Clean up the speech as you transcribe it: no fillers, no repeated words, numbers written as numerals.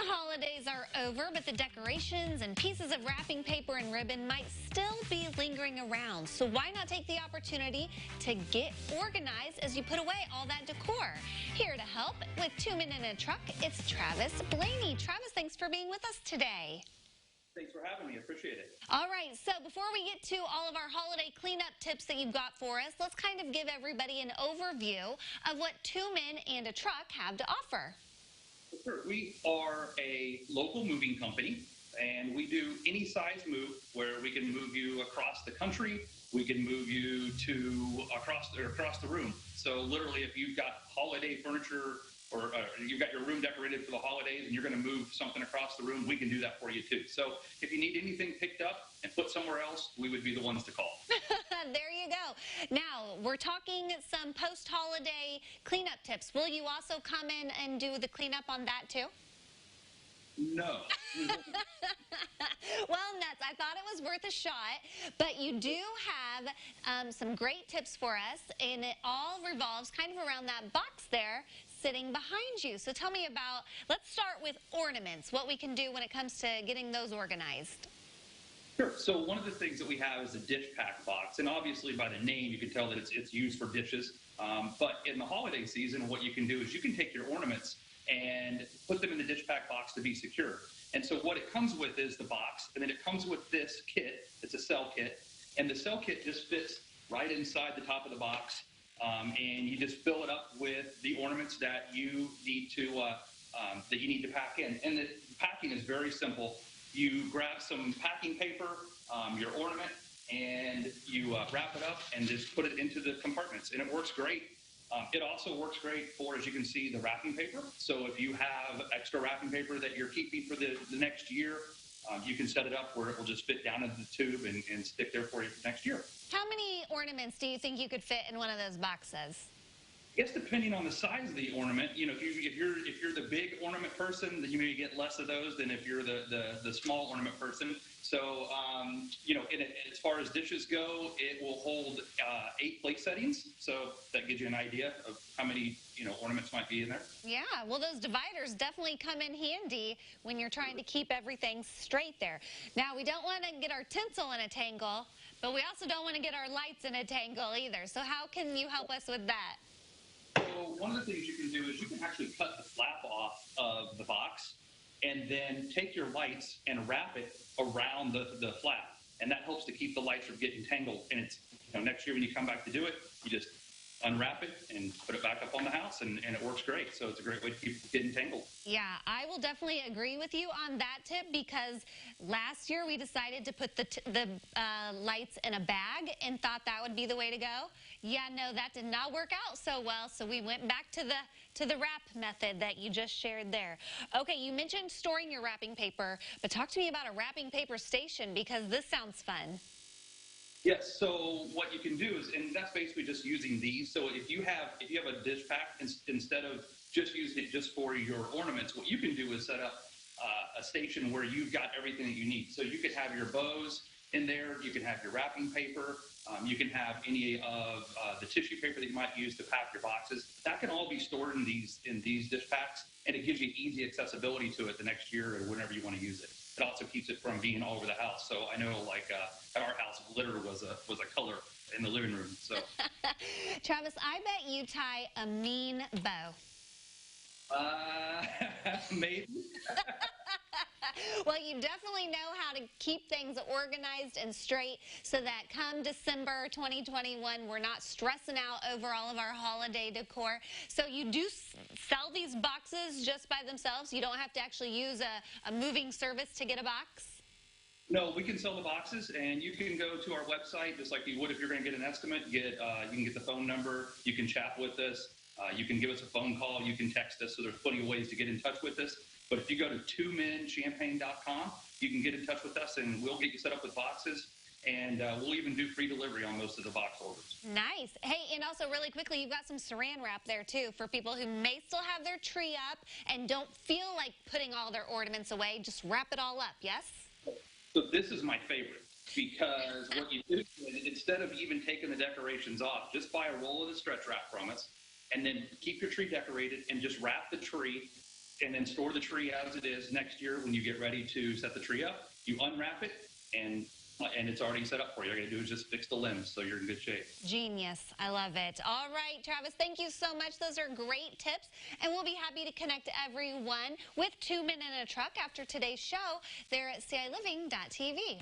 holidays are over, but the decorations and pieces of wrapping paper and ribbon might still be lingering around. So why not take the opportunity to get organized as you put away all that decor? Here to help with 2 Men in a Truck, it's Travis Blaney. Travis, thanks for being with us today. Thanks for having me. I appreciate it. All right, so before we get to all of our holiday cleanup tips that you've got for us, let's kind of give everybody an overview of what 2 Men and a Truck have to offer. Sure. We are a local moving company, and we do any size move where we can move you across the country. We can move you to across the room. So literally, if you've got holiday furniture or you've got your room decorated for the holidays and you're going to move something across the room, we can do that for you too. So if you need anything picked up and put somewhere else, we would be the ones to call. There you go. Now, we're talking some post-holiday cleanup tips. Will you also come in and do the cleanup on that too? No. Well, nuts. I thought it was worth a shot, but you do have some great tips for us, and it all revolves kind of around that box there sitting behind you. So tell me about, let's start with ornaments, what we can do when it comes to getting those organized. Sure. So one of the things that we have is a dish pack box, and obviously by the name you can tell that it's used for dishes. But in the holiday season, what you can do is you can take your ornaments and put them in the dish pack box to be secure. And so what it comes with is the box, and then it comes with this kit. It's a cell kit, and the cell kit just fits right inside the top of the box, and you just fill it up with the ornaments that you need to pack in. And the packing is very simple. You grab some packing paper, your ornament, and you wrap it up and just put it into the compartments, and it works great. It also works great for, as you can see, the wrapping paper. So if you have extra wrapping paper that you're keeping for the next year, you can set it up where it will just fit down into the tube and stick there for you for next year. How many ornaments do you think you could fit in one of those boxes? I guess depending on the size of the ornament, you know, if you're the big ornament person, then you may get less of those than if you're the small ornament person. So, you know, as far as dishes go, it will hold 8 plate settings. So that gives you an idea of how many, you know, ornaments might be in there. Yeah, well, those dividers definitely come in handy when you're trying to keep everything straight there. Now, we don't want to get our tinsel in a tangle, but we also don't want to get our lights in a tangle either. So how can you help us with that? So one of the things you can do is you can actually cut the flap off of the box and then take your lights and wrap it around the flap. And that helps to keep the lights from getting tangled. And it's, you know, next year when you come back to do it, you just unwrap it and put it back up on the house, and it works great. So it's a great way to keep it getting tangled. Yeah, I will definitely agree with you on that tip, because last year we decided to put the lights in a bag and thought that would be the way to go. Yeah, no, that did not work out so well, so we went back to the wrap method that you just shared there. Okay, you mentioned storing your wrapping paper, but talk to me about a wrapping paper station, because this sounds fun. Yes, so what you can do is, and that's basically just using these. So if you have a dish pack, instead of just using it just for your ornaments, what you can do is set up a station where you've got everything that you need. So you could have your bows in there, you can have your wrapping paper, you can have any of the tissue paper that you might use to pack your boxes. That can all be stored in these dish packs, and it gives you easy accessibility to it the next year or whenever you want to use it. It also keeps it from being all over the house. So I know, like at our house, litter was a color in the living room. So, Travis, I bet you tie a mean bow. Maybe. Well, you definitely know how to keep things organized and straight so that come December 2021, we're not stressing out over all of our holiday decor. So you do sell these boxes just by themselves? You don't have to actually use a moving service to get a box? No, we can sell the boxes, and you can go to our website just like you would if you're going to get an estimate. You can get the phone number. You can chat with us. You can give us a phone call. You can text us. So there's plenty of ways to get in touch with us. But if you go to 2menchampagne.com, you can get in touch with us, and we'll get you set up with boxes. And we'll even do free delivery on most of the box orders. Nice. Hey, and also really quickly, you've got some saran wrap there too for people who may still have their tree up and don't feel like putting all their ornaments away. Just wrap it all up, yes? So this is my favorite, because what you do, instead of even taking the decorations off, just buy a roll of the stretch wrap from us, and then keep your tree decorated and just wrap the tree and then store the tree as it is. Next year, when you get ready to set the tree up, you unwrap it, and it's already set up for you. All you gotta do is just fix the limbs, so you're in good shape. Genius. I love it. All right, Travis, thank you so much. Those are great tips, and we'll be happy to connect everyone with 2 Men in a Truck after today's show there at CILiving.tv.